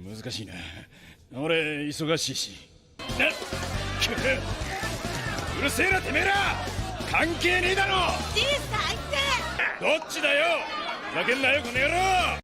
難しいな。俺忙しいし。うるせえなてめえら。関係ねえだろ。じい最低。どっちだよ。ふざけんなよこの野郎。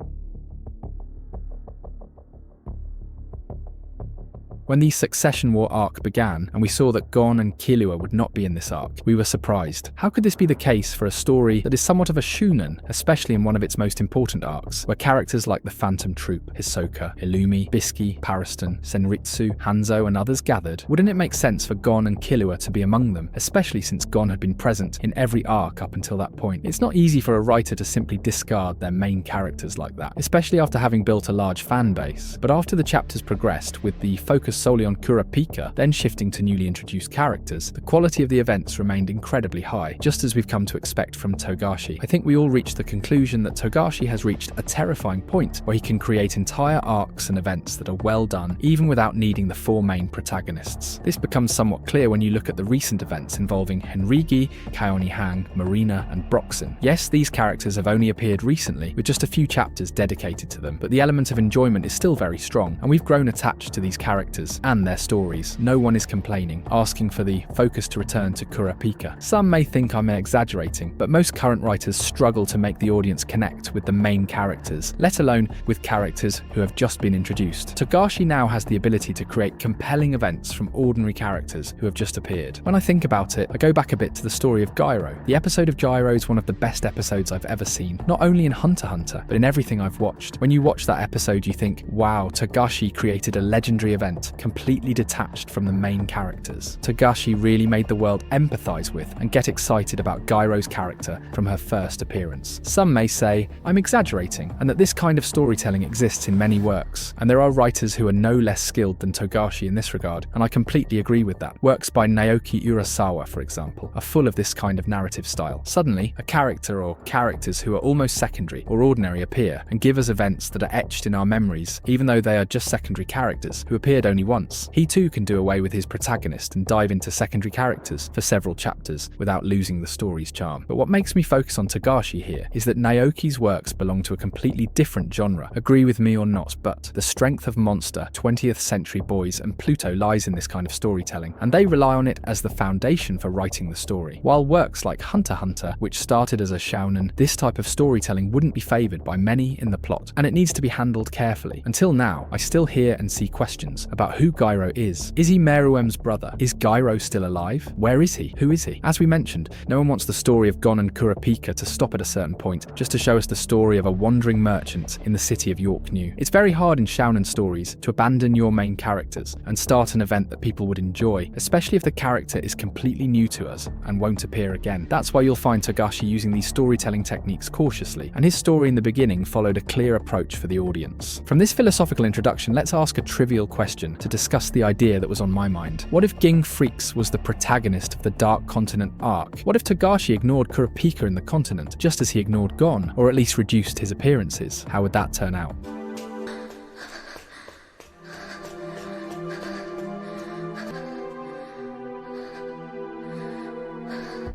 When the Succession War arc began, and we saw that Gon and Killua would not be in this arc, we were surprised. How could this be the case for a story that is somewhat of a shounen, especially in one of its most important arcs, where characters like the Phantom Troop, Hisoka, Illumi, Bisky, Pariston, Senritsu, Hanzo and others gathered? Wouldn't it make sense for Gon and Killua to be among them, especially since Gon had been present in every arc up until that point? It's not easy for a writer to simply discard their main characters like that, especially after having built a large fan base. But after the chapters progressed, with the focus solely on Kurapika, then shifting to newly introduced characters, the quality of the events remained incredibly high, just as we've come to expect from Togashi. I think we all reached the conclusion that Togashi has reached a terrifying point where he can create entire arcs and events that are well done, even without needing the four main protagonists. This becomes somewhat clear when you look at the recent events involving Henrigi, Kaoni Hang, Marina, and Broxon. Yes, these characters have only appeared recently, with just a few chapters dedicated to them, but the element of enjoyment is still very strong, and we've grown attached to these characters and their stories. No one is complaining, asking for the focus to return to Kurapika. Some may think I'm exaggerating, but most current writers struggle to make the audience connect with the main characters, let alone with characters who have just been introduced. Togashi now has the ability to create compelling events from ordinary characters who have just appeared. When I think about it, I go back a bit to the story of Gyro. The episode of Gyro is one of the best episodes I've ever seen, not only in Hunter x Hunter, but in everything I've watched. When you watch that episode, you think, wow, Togashi created a legendary event, completely detached from the main characters. Togashi really made the world empathize with and get excited about Gyro's character from her first appearance. Some may say I'm exaggerating, and that this kind of storytelling exists in many works, and there are writers who are no less skilled than Togashi in this regard, and I completely agree with that. Works by Naoki Urasawa, for example, are full of this kind of narrative style. Suddenly, a character or characters who are almost secondary or ordinary appear and give us events that are etched in our memories, even though they are just secondary characters who appeared only once. He too can do away with his protagonist and dive into secondary characters for several chapters without losing the story's charm. But what makes me focus on Togashi here is that Naoki's works belong to a completely different genre. Agree with me or not, but the strength of Monster, 20th Century Boys and Pluto lies in this kind of storytelling, and they rely on it as the foundation for writing the story. While works like Hunter x Hunter, which started as a shounen, this type of storytelling wouldn't be favoured by many in the plot, and it needs to be handled carefully. Until now, I still hear and see questions about who Gyro is. Is he Meruem's brother? Is Gyro still alive? Where is he? Who is he? As we mentioned, no one wants the story of Gon and Kurapika to stop at a certain point, just to show us the story of a wandering merchant in the city of York New. It's very hard in shounen stories to abandon your main characters and start an event that people would enjoy, especially if the character is completely new to us and won't appear again. That's why you'll find Togashi using these storytelling techniques cautiously, and his story in the beginning followed a clear approach for the audience. From this philosophical introduction, let's ask a trivial question to discuss the idea that was on my mind. What if Ging Freaks was the protagonist of the Dark Continent arc? What if Togashi ignored Kurapika in the continent, just as he ignored Gon, or at least reduced his appearances? How would that turn out?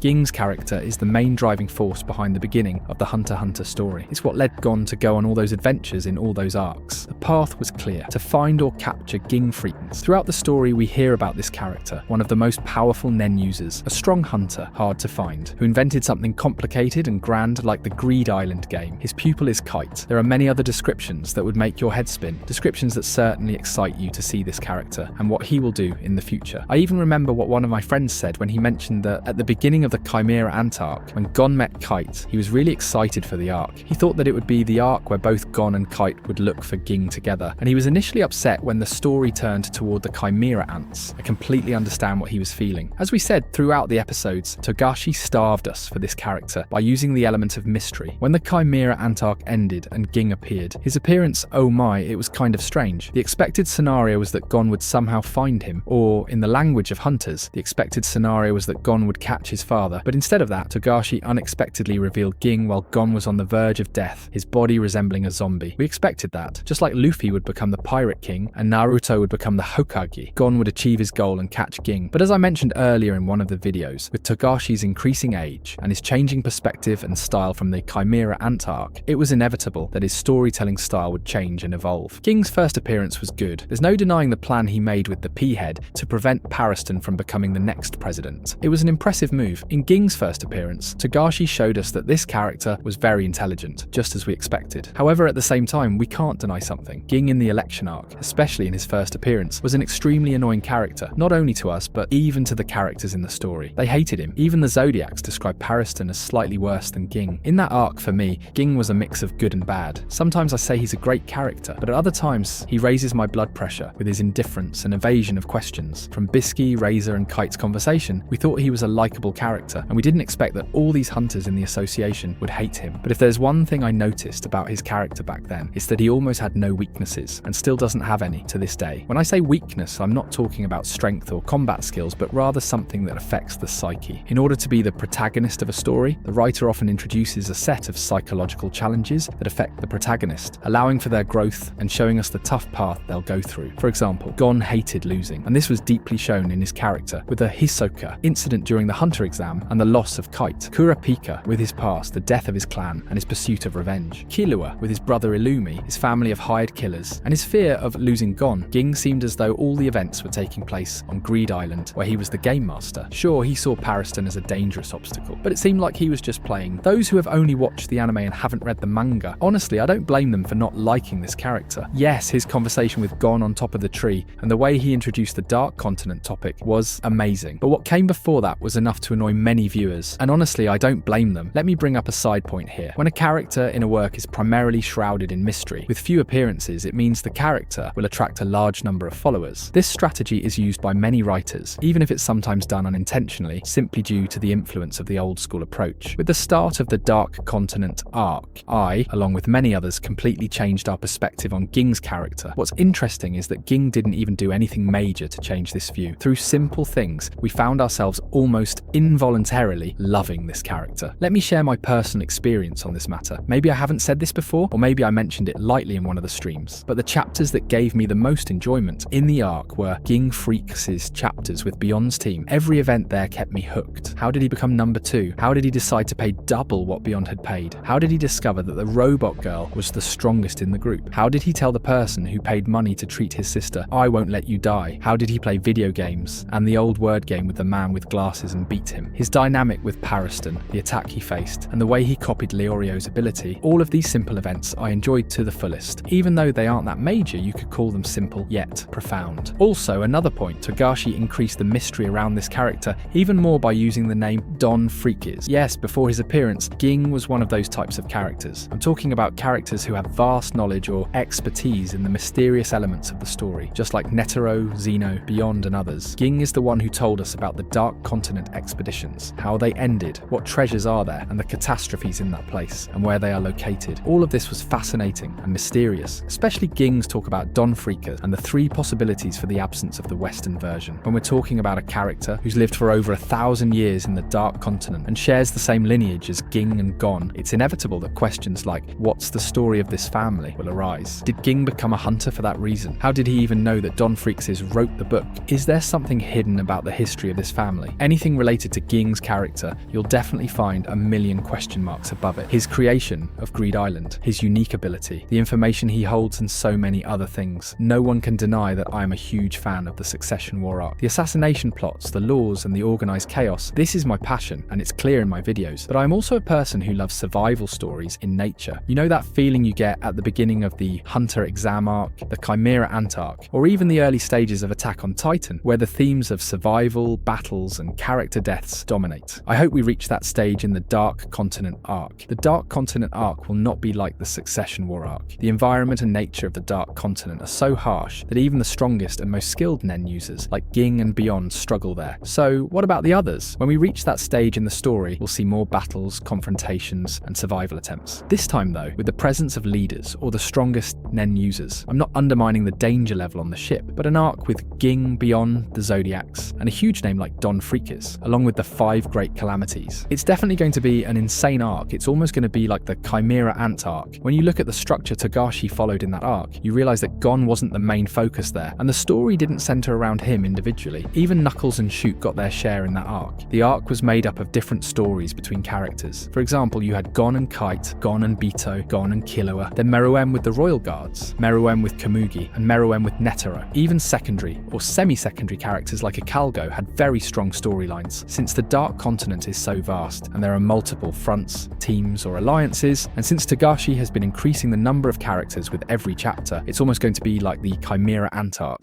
Ging's character is the main driving force behind the beginning of the Hunter x Hunter story. It's what led Gon to go on all those adventures in all those arcs. The path was clear: to find or capture Ging Freaks. Throughout the story we hear about this character, one of the most powerful Nen users, a strong hunter, hard to find, who invented something complicated and grand like the Greed Island game. His pupil is Kite. There are many other descriptions that would make your head spin, descriptions that certainly excite you to see this character and what he will do in the future. I even remember what one of my friends said when he mentioned that at the beginning of the Chimera Ant arc, when Gon met Kite, he was really excited for the arc. He thought that it would be the arc where both Gon and Kite would look for Ging together, and he was initially upset when the story turned toward the Chimera Ants. I completely understand what he was feeling. As we said throughout the episodes, Togashi starved us for this character by using the element of mystery. When the Chimera Ant arc ended and Ging appeared, his appearance, oh my, it was kind of strange. The expected scenario was that Gon would somehow find him, or in the language of hunters, the expected scenario was that Gon would catch his father father, but instead of that, Togashi unexpectedly revealed Ging while Gon was on the verge of death, his body resembling a zombie. We expected that. Just like Luffy would become the Pirate King and Naruto would become the Hokage, Gon would achieve his goal and catch Ging. But as I mentioned earlier in one of the videos, with Togashi's increasing age and his changing perspective and style from the Chimera Ant arc, it was inevitable that his storytelling style would change and evolve. Ging's first appearance was good. There's no denying the plan he made with the P-head to prevent Pariston from becoming the next president. It was an impressive move. In Ging's first appearance, Togashi showed us that this character was very intelligent, just as we expected. However, at the same time, we can't deny something. Ging in the election arc, especially in his first appearance, was an extremely annoying character, not only to us, but even to the characters in the story. They hated him. Even the Zodiacs described Pariston as slightly worse than Ging. In that arc, for me, Ging was a mix of good and bad. Sometimes I say he's a great character, but at other times, he raises my blood pressure with his indifference and evasion of questions. From Bisky, Razor, and Kite's conversation, we thought he was a likable character, and we didn't expect that all these hunters in the association would hate him. But if there's one thing I noticed about his character back then, it's that he almost had no weaknesses, and still doesn't have any to this day. When I say weakness, I'm not talking about strength or combat skills, but rather something that affects the psyche. In order to be the protagonist of a story, the writer often introduces a set of psychological challenges that affect the protagonist, allowing for their growth and showing us the tough path they'll go through. For example, Gon hated losing, and this was deeply shown in his character, with the Hisoka incident during the Hunter exam and the loss of Kite. Kurapika with his past, the death of his clan, and his pursuit of revenge. Killua with his brother Illumi, his family of hired killers, and his fear of losing Gon. Ging seemed as though all the events were taking place on Greed Island, where he was the game master. Sure, he saw Pariston as a dangerous obstacle, but it seemed like he was just playing. Those who have only watched the anime and haven't read the manga, honestly, I don't blame them for not liking this character. Yes, his conversation with Gon on top of the tree and the way he introduced the Dark Continent topic was amazing, but what came before that was enough to annoy many viewers, and honestly, I don't blame them. Let me bring up a side point here. When a character in a work is primarily shrouded in mystery, with few appearances, it means the character will attract a large number of followers. This strategy is used by many writers, even if it's sometimes done unintentionally, simply due to the influence of the old school approach. With the start of the Dark Continent arc, I, along with many others, completely changed our perspective on Ging's character. What's interesting is that Ging didn't even do anything major to change this view. Through simple things, we found ourselves almost involuntarily loving this character. Let me share my personal experience on this matter. Maybe I haven't said this before, or maybe I mentioned it lightly in one of the streams, but the chapters that gave me the most enjoyment in the arc were Ging Freaks' chapters with Beyond's team. Every event there kept me hooked. How did he become number 2? How did he decide to pay double what Beyond had paid? How did he discover that the robot girl was the strongest in the group? How did he tell the person who paid money to treat his sister, "I won't let you die"? How did he play video games and the old word game with the man with glasses and beat him? His dynamic with Pariston, the attack he faced, and the way he copied Leorio's ability, all of these simple events I enjoyed to the fullest. Even though they aren't that major, you could call them simple yet profound. Also, another point, Togashi increased the mystery around this character even more by using the name Don Freaks. Yes, before his appearance, Ging was one of those types of characters. I'm talking about characters who have vast knowledge or expertise in the mysterious elements of the story, just like Netero, Zeno, Beyond, and others. Ging is the one who told us about the Dark Continent expeditions, how they ended, what treasures are there, and the catastrophes in that place, and where they are located. All of this was fascinating and mysterious, especially Ging's talk about Don Freakers and the 3 possibilities for the absence of the Western version. When we're talking about a character who's lived for over 1,000 years in the Dark Continent and shares the same lineage as Ging and Gon, it's inevitable that questions like, what's the story of this family, will arise. Did Ging become a hunter for that reason? How did he even know that Don Freaks wrote the book? Is there something hidden about the history of this family? Anything related to Ging's character, you'll definitely find a million question marks above it. His creation of Greed Island, his unique ability, the information he holds, and so many other things. No one can deny that I am a huge fan of the Succession War arc. The assassination plots, the laws, and the organised chaos, this is my passion, and it's clear in my videos. But I'm also a person who loves survival stories in nature. You know that feeling you get at the beginning of the Hunter exam arc, the Chimera Ant arc, or even the early stages of Attack on Titan, where the themes of survival, battles, and character deaths dominate. I hope we reach that stage in the Dark Continent arc. The Dark Continent arc will not be like the Succession War arc. The environment and nature of the Dark Continent are so harsh that even the strongest and most skilled Nen users, like Ging and Beyond, struggle there. So what about the others? When we reach that stage in the story, we'll see more battles, confrontations, and survival attempts. This time though, with the presence of leaders, or the strongest Nen users. I'm not undermining the danger level on the ship, but an arc with Ging, Beyond, the Zodiacs, and a huge name like Don Freakers, along with the 5 great calamities. It's definitely going to be an insane arc. It's almost going to be like the Chimera Ant arc. When you look at the structure Togashi followed in that arc, you realize that Gon wasn't the main focus there, and the story didn't center around him individually. Even Knuckles and Shoot got their share in that arc. The arc was made up of different stories between characters. For example, you had Gon and Kite, Gon and Bito, Gon and Killua, then Meruem with the Royal Guards, Meruem with Kamugi, and Meruem with Netero. Even secondary or semi-secondary characters like Ikalgo had very strong storylines, since the Dark Continent is so vast and there are multiple fronts, teams, or alliances, and since Togashi has been increasing the number of characters with every chapter, it's almost going to be like the Chimera Ant arc.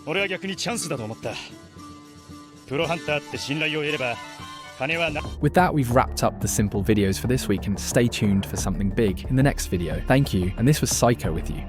俺は逆にチャンスだと思った。プロハンターって信頼を得れば金はな。 With that, we've wrapped up the simple videos for this week, and stay tuned for something big in the next video. Thank you, and this was SAIKOO with you.